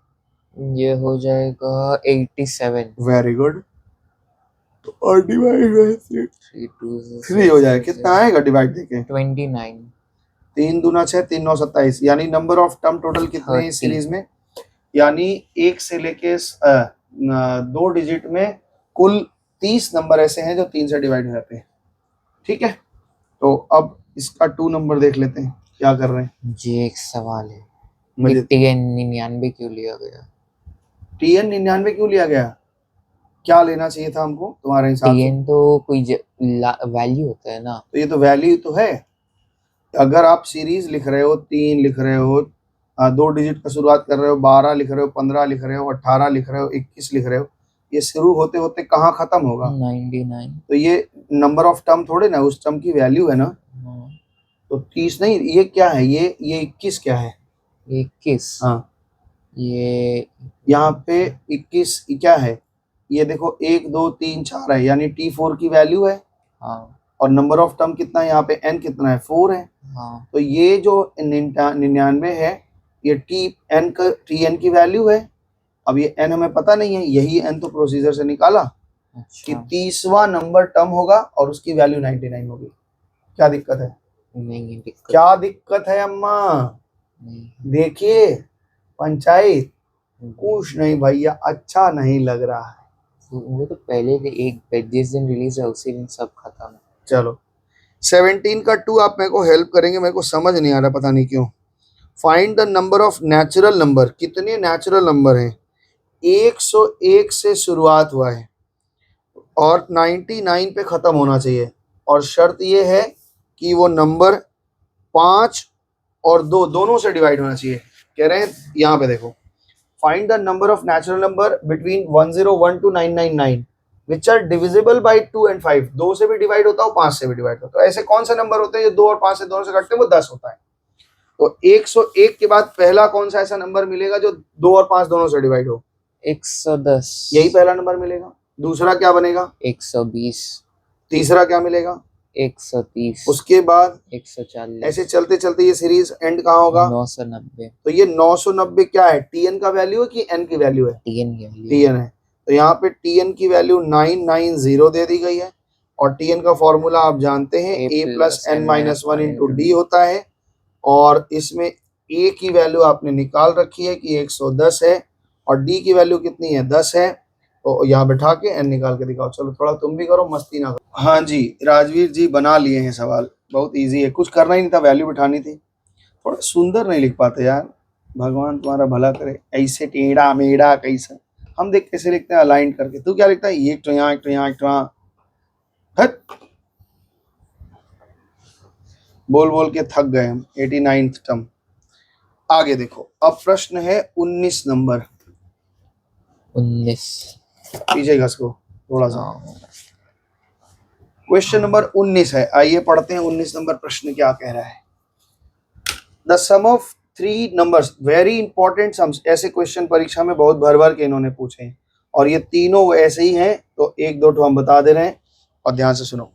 ये हो जाएगा 87 वेरी गुड तो और डिवाइड बाय 3 हो जाएगा कितना आएगा डिवाइड देके 29 3 दूना 6 3 9 27 यानी नंबर ऑफ टर्म टोटल कितने हैं 30 सीरीज में यानी 1 से लेके 2 डिजिट में कुल 30 नंबर ऐसे हैं जो 3 से डिवाइड हो जाते हैं ठीक है तो अब इसका 2 नंबर देख लेते हैं क्या कर रहे हैं। जी एक सवाल है, मुझे TN 99 क्यों लिया गया? TN 99 क्यों लिया गया? क्या लेना चाहिए था हमको तुम्हारे हिसाब से? TN तो कोई वैल्यू होता है ना। तो ये तो वैल्यू तो है। अगर आप सीरीज लिख रहे हो, 3 लिख रहे हो, 2 डिजिट का शुरुआत कर रहे हो, 12 लिख रहे हो, 15 लिख रहे हो, 18 लिख रहे हो, 21 लिख रहे हो, ये शुरू होते होते कहाँ खत्म होगा? 99। तो ये नंबर ऑफ टर्म थोड़े ना, उस टर्म की वैल्यू है ना। हाँ, तो 30 नहीं, ये क्या है? ये 21 क्या है? 21। हाँ, ये यहाँ पे 21 क्या है? ये देखो 1 2 3 4 है, यानी T4 की वैल्यू है। हाँ और नंबर ऑफ टर्म कितना है यहाँ पे? n कितना है? 4 है। हाँ तो ये जो 99 है, ये TN की वैल्यू है। अब ये n हमें पता नहीं है, यही n तो प्रोसीजर से निकाला कि अच्छा 30वां नंबर टर्म होगा और उसकी वैल्यू 99 होगी। क्या दिक्कत है? नहीं दिक्कत क्या दिक्कत है अम्मा? नहीं। देखिए पंचायत, कुछ नहीं भैया, अच्छा नहीं लग रहा है। वो तो पहले एक जिस दिन रिलीज है उसी दिन सब खत्म है। चलो 17 का 2 आप मेरे को हेल्प करेंगे, मेरे को समझ नहीं आ रहा पता नहीं क्यों। Find the number of natural number. कितने नेचुरल नंबर हैं? 101 से शुरुआत हुआ है और 99 पे खत्म होना चाहिए, और शर्त ये है कि वो नंबर 5 और 2 दोनों से डिवाइड होना चाहिए। कह रहे हैं यहाँ पे देखो, find the number of natural number between 101 to 999 which are divisible by 2 and 5। 2 से भी डिवाइड होता है, 5 से भी डिवाइड होता है। तो ऐसे कौन से नंबर होते हैं जो 2 और 5 से दोनों से कटते हैं? वो 10 होता है। तो 101 के बाद पहला कौन सा ऐसा नंबर मिलेगा जो 2 और 5 दोनों से डिवाइड हो? 110। यही पहला नंबर मिलेगा। दूसरा क्या बनेगा? 120। तीसरा क्या मिलेगा? 130। उसके बाद 140। ऐसे चलते चलते ये सीरीज एंड कहाँ होगा? 990। तो ये 990 क्या है? टीएन का वैल्यू है कि एन की वैल्यू है? TN की वैल्यू टीएन है। तो यहाँ पे टीएन की वैल्यू 990 दे दी गई है, और टीएन का फॉर्मूला आप जानते हैं, a plus n minus 1 into D होता है। और इसमें a की वैल्यू आपने निकाल रखी है कि 110 है, और d की वैल्यू कितनी है? 10 है। तो यहाँ बैठा के n निकाल के दिखाओ। चलो थोड़ा तुम भी करो, मस्ती ना करो। हाँ जी, राजवीर जी बना लिए हैं सवाल, बहुत इजी है, कुछ करना ही नहीं था, वैल्यू बिठानी थी। थोड़ा सुंदर नहीं लिख पाते यार, भगवान तुम्हारा भला करे। ऐसे टेढ़ा मेढ़ा कैसा, हम देख कैसे लिखते हैं अलाइन करके। तू क्या लिखता है? एक तो यहाँ, एक तो यहाँ, एक तो यहाँ। हट, बोल बोल के थक गए हम। 89th term. आगे देखो, अब प्रश्न है 19 नंबर। 19। पीछे घस को थोड़ा सा। हाँ, क्वेश्चन नंबर 19 है, आइए पढ़ते हैं 19 नंबर प्रश्न क्या कह रहा है। The sum of 3 numbers, very important sums. ऐसे क्वेश्चन परीक्षा में बहुत भर भर के इन्होंने पूछे हैं, और ये तीनों ऐसे ही हैं, तो एक दो हम बता दे रहे हैं और ध्यान से सुनो।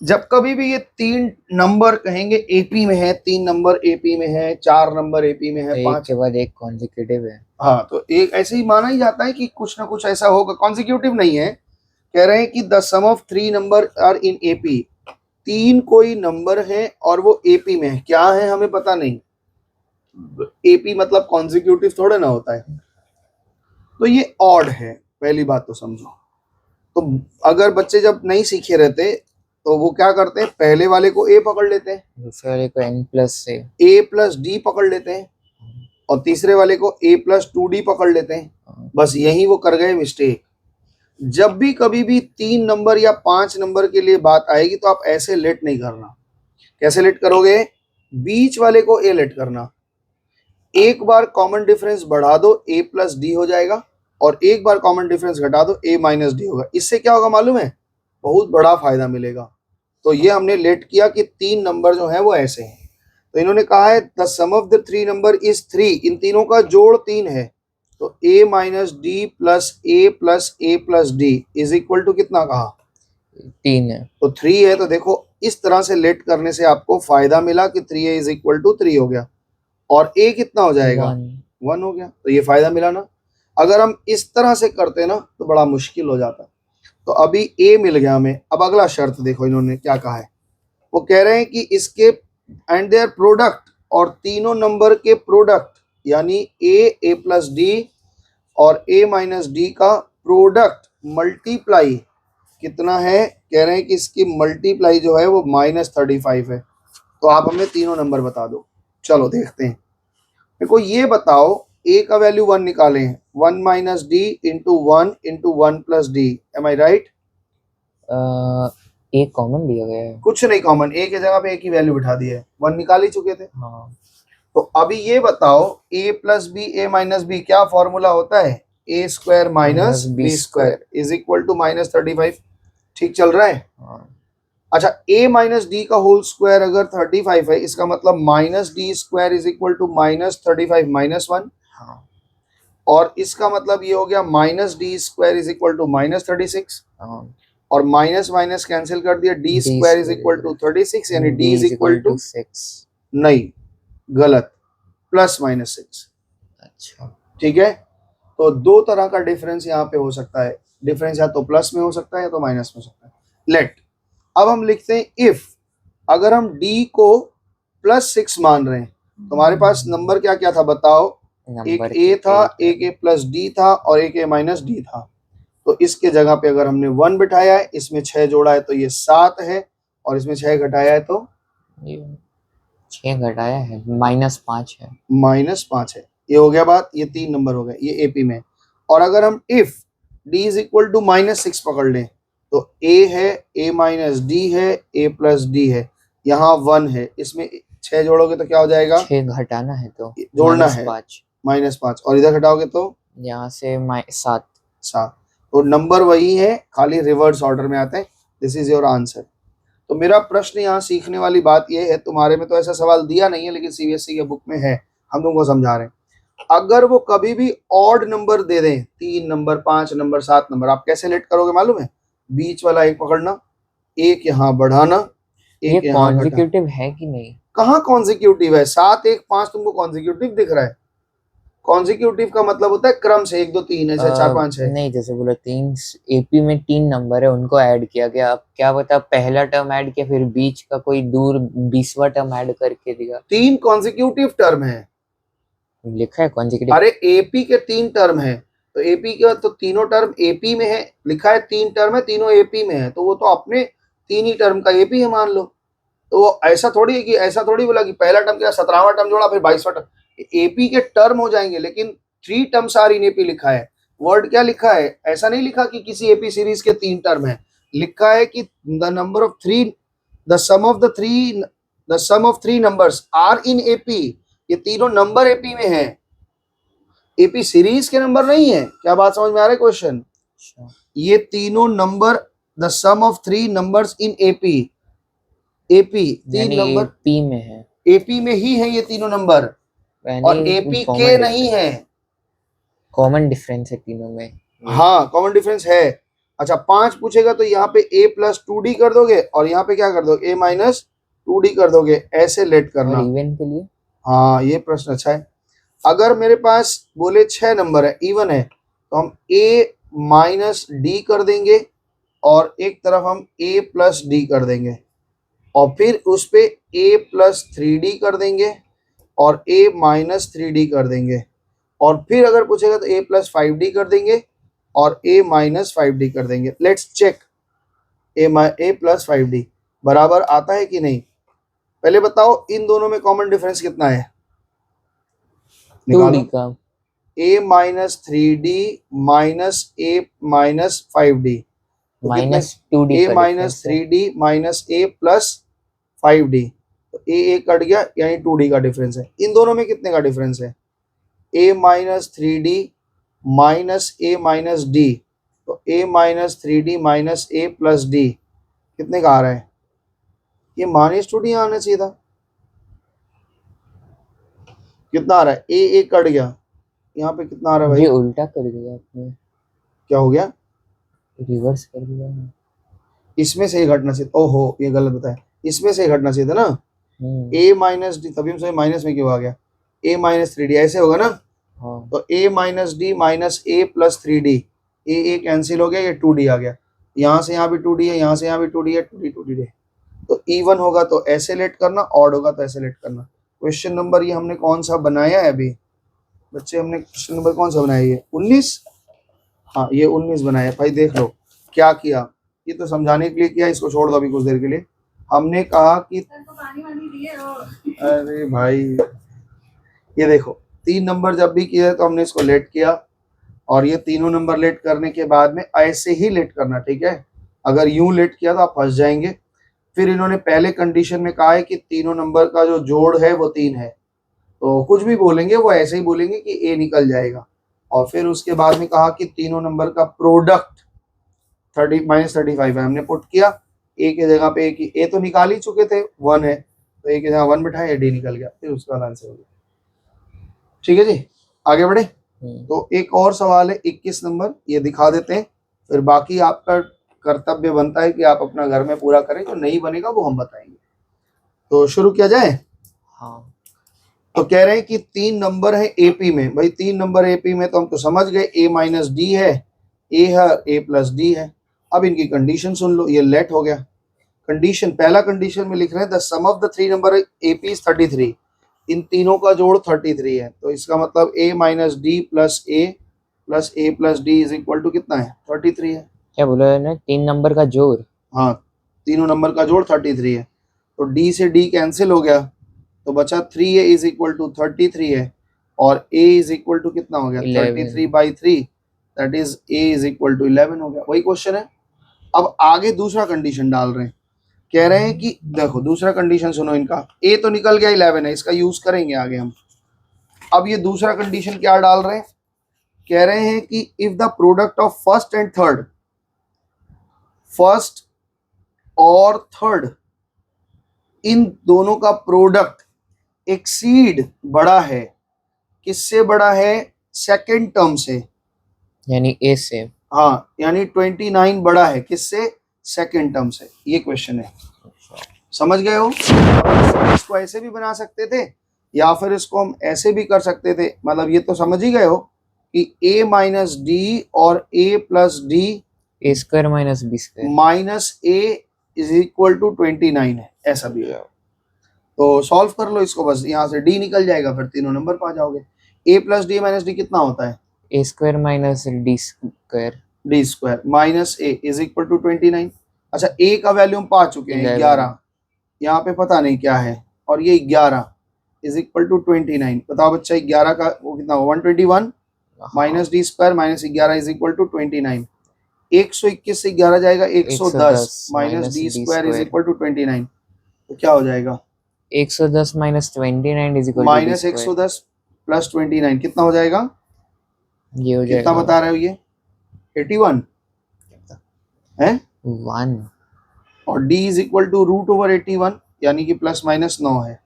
जब कभी भी ये 3 नंबर कहेंगे एपी में है, 3 नंबर एपी में है, 4 नंबर एपी में है, एक 5 के बाद एक कॉन्जिक्यूटिव है। हाँ, तो एक ऐसे ही माना ही जाता है कि कुछ ना कुछ ऐसा होगा। कॉन्सिक्यूटिव नहीं है, कह रहे हैं कि the sum of 3 number are in AP. 3 कोई नंबर है और वो एपी में है, क्या है हमें पता नहीं। एपी मतलब कॉन्सिक्यूटिव थोड़ा ना होता है। तो ये ऑड है, पहली बात तो समझो। तो अगर बच्चे जब नहीं सीखे रहते तो वो क्या करते हैं, पहले वाले को ए पकड़ लेते हैं, दूसरे वाले को n प्लस से ए प्लस डी पकड़ लेते हैं, और तीसरे वाले को ए प्लस 2d पकड़ लेते हैं। बस यही वो कर गए मिस्टेक। जब भी कभी भी 3 नंबर या 5 नंबर के लिए बात आएगी तो आप ऐसे लेट नहीं करना। कैसे लेट करोगे? बीच वाले को ए लेट करना, एक बार कॉमन डिफरेंस बढ़ा दो, ए प्लस डी हो जाएगा, और एक बार कॉमन डिफरेंस घटा दो, ए माइनस डी होगा। इससे क्या होगा मालूम है? बहुत बड़ा फायदा मिलेगा। तो ये हमने लेट किया कि 3 नंबर जो है वो ऐसे हैं। तो इन्होंने कहा है the sum of the 3 number is 3, इन तीनों का जोड़ 3 है। तो a minus D plus A plus D is equal to कितना कहा? 3 है। तो 3 है। तो देखो इस तरह से लेट करने से आपको फायदा मिला कि 3a इज इक्वल टू 3 हो गया, और a कितना हो जाएगा? 1 हो गया। तो ये फायदा मिला ना। अगर हम इस तरह से करते ना तो बड़ा मुश्किल हो जाता। तो अभी a मिल गया हमें। अब अगला शर्त देखो इन्होंने क्या कहा है। वो कह रहे हैं कि इसके एंड देयर प्रोडक्ट, और तीनों नंबर के प्रोडक्ट, यानी ए प्लस डी और ए माइनस डी का प्रोडक्ट मल्टीप्लाई कितना है? कह रहे हैं कि इसकी मल्टीप्लाई जो है वो -35 है। तो आप हमें तीनों नंबर बता दो। चलो देखते हैं। मेरे को ये बताओ, a का वैल्यू 1 निकालें, 1 minus D into 1 plus D, M I right? एक कॉमन दिया गया है। कुछ नहीं कॉमन, a की जगह पे a की वैल्यू बिठा दी है, 1 निकाल ही चुके थे। हाँ तो अभी ये बताओ, a plus B A minus B क्या फॉर्मूला होता है? A square minus B square is equal to -35। ठीक चल रहा है? हाँ अच्छा, a माइनस डी का होल स्क्वायर अगर 35 है, इसका मतलब minus D square is equal to -35 -1। हाँ और इसका मतलब ये हो गया minus D square is equal to -36। हाँ। और माइनस माइनस कैंसिल कर दिया, D square is equal to 36, यानी डी इज इक्वल टू 6। नहीं, गलत, +/6। अच्छा ठीक है, तो दो तरह का डिफरेंस यहाँ पे हो सकता है। डिफरेंस या तो प्लस में हो सकता है या तो माइनस में हो सकता है। लेट, अब हम लिखते हैं इफ, अगर हम d को +6 मान रहे हैं, तुम्हारे पास नंबर क्या क्या था बताओ? एक a था, एक a प्लस d था और एक a माइनस d था। तो इसके जगह पे अगर हमने 1 बिठाया है, इसमें 6 जोड़ा है तो ये 7 है, और इसमें 6 घटाया है तो 6 घटाया है -5 है। -5 है। ये हो गया बात, ये 3 नंबर हो गए, ये एपी में। और अगर हम if d is equal to -6 पकड़ लें, तो a है, a माइनस डी है, a प्लस डी है, यहाँ 1 है, इसमें 6 जोड़ोगे तो क्या हो जाएगा? 6 घटाना है तो जोड़ना है -5, और इधर घटाओगे तो यहाँ से 7। तो नंबर वही है, खाली रिवर्स ऑर्डर में आते हैं। This is your answer. तो मेरा प्रश्न यहाँ सीखने वाली बात यह है, तुम्हारे में तो ऐसा सवाल दिया नहीं है, लेकिन सीबीएसई के बुक में है, हम तुमको समझा रहे हैं। अगर वो कभी भी ऑड नंबर दे दें, 3 नंबर, 5 नंबर, 7 नंबर, आप कैसे लेट करोगे मालूम है? बीच वाला एक पकड़ना, एक यहाँ बढ़ाना, एक ये यहाँ कॉन्जिक्यूटिव है कि नहीं? कहाँ कॉन्जिक्यूटिव है? 7 1 5 तुमको कॉन्जिक्यूटिव दिख रहा है? कॉन्जिक्यूटिव का मतलब होता है क्रम से, 1 2 3 ऐसे 4 5 6। नहीं, जैसे बोला 3 एपी में 3 नंबर है, उनको ऐड किया गया। अब क्या बता, पहला टर्म ऐड किया, फिर बीच का कोई दूर 20वां टर्म ऐड करके दिया। 3 कॉन्जिक्यूटिव टर्म है, लिखा है कॉन्जिक्यूटिव। अरे एपी के 3 टर्म है, तो एपी का तो तीनों टर्म एपी में है, लिखा है 3 टर्म है, तीनों एपी में है, तो वो तो अपने 3 ही टर्म का एपी है मान लो। तो वो ऐसा थोड़ी है कि ऐसा थोड़ी बोला कि पहला टर्म क्या 17वां टर्म जोड़ा फिर 22वां टर्म, एपी के टर्म हो जाएंगे, लेकिन 3 टर्म्स आर इन एपी लिखा है। वर्ड क्या लिखा है? ऐसा नहीं लिखा कि किसी एपी सीरीज के 3 टर्म है, लिखा है कि the number of 3, the sum of 3 numbers are in AP. ये तीनों नंबर एपी में है, एपी सीरीज के नंबर नहीं है। क्या बात समझ में आ रहा है क्वेश्चन? ये तीनों number, the sum of 3 numbers in AP, AP 3 number AP में है, एपी में ही है ये तीनों नंबर, और एपी के नहीं है। कॉमन डिफरेंस है तीनों में। हाँ कॉमन डिफरेंस है। अच्छा 5 पूछेगा तो यहाँ पे a प्लस 2d कर दोगे, और यहाँ पे क्या कर दोगे? a माइनस 2d कर दोगे, ऐसे लेट करना। और इवन के लिए हाँ ये प्रश्न अच्छा है। अगर मेरे पास बोले 6 नंबर है, इवन है, तो हम a माइनस डी कर देंगे, और एक तरफ हम a प्लस डी कर देंगे, और फिर उस पे a प्लस 3d कर देंगे, और a माइनस 3d कर देंगे, और फिर अगर पूछेगा तो a प्लस 5d कर देंगे, और a माइनस 5d कर देंगे। Let's check, a plus 5d बराबर आता है कि नहीं? पहले बताओ इन दोनों में कॉमन डिफरेंस कितना है? 2d का a minus 3d minus a minus 5d, minus 2d a minus 3d minus a plus 5d, तो a कट गया, यानी 2d का डिफरेंस है। इन दोनों में कितने का डिफरेंस है? a minus 3d minus a minus d, तो a minus 3d minus a plus d कितने का आ रहा है? ये -2d आना चाहिए था। कितना आ रहा है? a कट गया, यहाँ पे कितना आ रहा है भाई? ये उल्टा कर दिया आपने। क्या हो गया? रिवर्स कर दिया। इसमें से ही घटना चाहिए। ओहो ये गलत बताया, इसमें से ही घटना चाहिए था ना। a माइनस डी, तभी हम माइनस में क्यों आ गया? a माइनस 3d ऐसे होगा ना। हाँ। तो a minus D minus a plus 3d, a cancel हो गया, ये 2d आ गया, यहाँ से यहाँ भी 2d है, यहाँ से यहाँ भी 2d है, 2d है। तो इवन होगा तो ऐसे लेट करना, ऑड होगा तो ऐसे लेट करना। क्वेश्चन नंबर ये हमने कौन सा बनाया है अभी बच्चे? हमने क्वेश्चन नंबर कौन सा बनाया? ये 19। हाँ ये 19 बनाया भाई, देख लो क्या किया। ये तो समझाने के लिए किया, इसको छोड़ दो अभी कुछ देर के लिए। हमने कहा कि अरे भाई ये देखो 3 नंबर जब भी किया है तो हमने इसको लेट किया, और ये तीनों नंबर लेट करने के बाद में ऐसे ही लेट करना, ठीक है। अगर यूं लेट किया तो आप फंस जाएंगे। फिर इन्होंने पहले कंडीशन में कहा है कि तीनों नंबर का जो जोड़ है वो 3 है, तो कुछ भी बोलेंगे वो ऐसे ही बोलेंगे कि ए निकल जाएगा। और फिर उसके बाद में कहा कि तीनों नंबर का प्रोडक्ट 30 - 35 है, हमने पुट किया ए की जगह पे, ए तो निकाल ही चुके थे 1 है, तो ए की जगह 1 बिठाए, डी निकल गया, फिर उसका आंसर हो गया। ठीक है जी, आगे बढ़े। तो एक और सवाल है 21 नंबर, ये दिखा देते हैं, फिर बाकी आपका कर्तव्य बनता है कि आप अपना घर में पूरा करें, जो नहीं बनेगा वो हम बताएंगे। तो शुरू किया जाए। हाँ। तो कह रहे हैं कि 3 नंबर है एपी में। भाई 3 नंबर एपी में तो हम तो समझ गए, ए माइनस डी है, ए है, ए प्लस डी है। अब इनकी कंडीशन सुन लो, ये लेट हो गया। कंडीशन, पहला कंडीशन में लिख रहे हैं the sum of the 3 number AP is 33। इन तीनों का जोड़ 33 है, तो इसका मतलब a minus D plus A plus D is equal to कितना है, 33 है। क्या बोला है ना, 3 नंबर का जोड़? हाँ, तीनों नंबर का जोड़ 33 है, तो d से d कैंसिल हो गया, तो बचा 3a इज इक्वल टू 33 है, और a इज इक्वल टू कितना हो गया, 33/3, that is a is equal to 11 हो गया। वही क्वेश्चन है। अब आगे दूसरा कंडीशन डाल रहे हैं, कह रहे हैं कि देखो दूसरा कंडीशन सुनो इनका, ए तो निकल गया 11 है, इसका यूज करेंगे आगे हम। अब ये दूसरा कंडीशन क्या डाल रहे हैं, कह रहे हैं कि if the product of first and third, first और थर्ड, इन दोनों का प्रोडक्ट एक्सीड बड़ा है, किससे बड़ा है, सेकेंड टर्म से, यानी ए से। हाँ, यानी 29 बड़ा है किससे, सेकेंड टर्म से। ये क्वेश्चन है, समझ गए हो। इसको ऐसे भी बना सकते थे, या फिर इसको हम ऐसे भी कर सकते थे, मतलब ये तो समझ ही गए हो कि a माइनस डी और a plus D, A square minus B square minus a is equal to 29 है, ऐसा भी है। तो सॉल्व कर लो इसको, बस यहाँ से d निकल जाएगा, फिर तीनों नंबर पा जाओगे। a plus D minus D कितना होता है, A square minus D square, D square minus a is equal to 29। अच्छा, a का वैल्यू हम पा चुके हैं 11, यहाँ पे पता नहीं क्या है, और ये 11 इज इक्वल टू 29। बताओ बच्चा, 11 का वो कितना, 121 minus D square minus 11 is equal to 29। 121 से 11 जाएगा 110 minus D square is equal to 29, तो क्या हो जाएगा, 110 minus 29 is equal to minus 110 plus 29 कितना हो जाएगा, ये हो जाएगा, कितना बता रहे हो ये, 81 है 1, और d is equal to root over 81, यानी कि प्लस माइनस 9 है।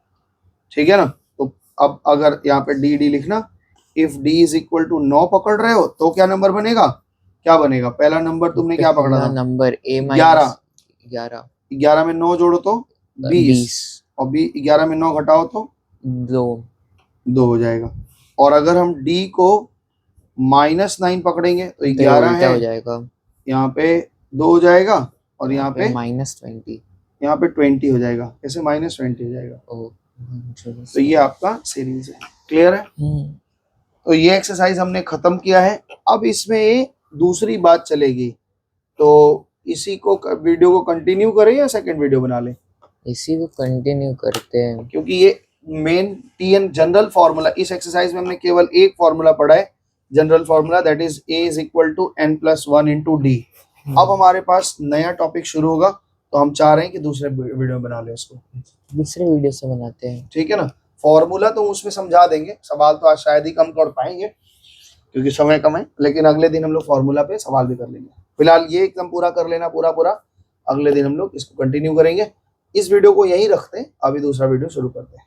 ठीक है ना। तो अब अगर यहाँ पे d लिखना, if d is equal to 9 पकड़ रहे हो तो क्या नंबर बनेगा, क्या बनेगा, पहला नंबर तुमने क्या पकड़ा था, नंबर a 11 में 9 जोड़ो तो 20, और 11 में 9 घटाओ तो 2 हो जाएगा। और अगर हम d को -9 पकड़ेंगे तो 11 है, हो जाएगा, यहाँ पे 2 हो जाएगा, और यहाँ पे -20, यहाँ पे 20 हो जाएगा, ऐसे -20 हो जाएगा। तो ये आपका सीरीज है, क्लियर है। तो ये एक्सरसाइज हमने खत्म किया है। अब इसमें दूसरी बात चलेगी, तो इसी को वीडियो को कंटिन्यू करें या सेकंड वीडियो बना लें, इसी को कंटिन्यू करते हैं, क्योंकि ये मेन टीएन जनरल फार्मूला, इस एक्सरसाइज में हमने केवल एक फार्मूला पढ़ा है, general formula, that is a is equal to n+1 into D. अब हमारे पास नया टॉपिक शुरू होगा, तो हम चाह रहे हैं कि दूसरे वीडियो बना ले उसको, दूसरे वीडियो से बनाते हैं, ठीक है ना। फॉर्मूला तो उसमें समझा देंगे, सवाल तो आज शायद ही कम कर पाएंगे क्योंकि समय कम है, लेकिन अगले दिन हम लोग फॉर्मूला पे सवाल भी कर लेंगे। फिलहाल ये एकदम पूरा कर लेना, पूरा, अगले दिन हम लोग इसको कंटिन्यू करेंगे। इस वीडियो को यहीं रखते हैं, अभी दूसरा वीडियो शुरू करते हैं।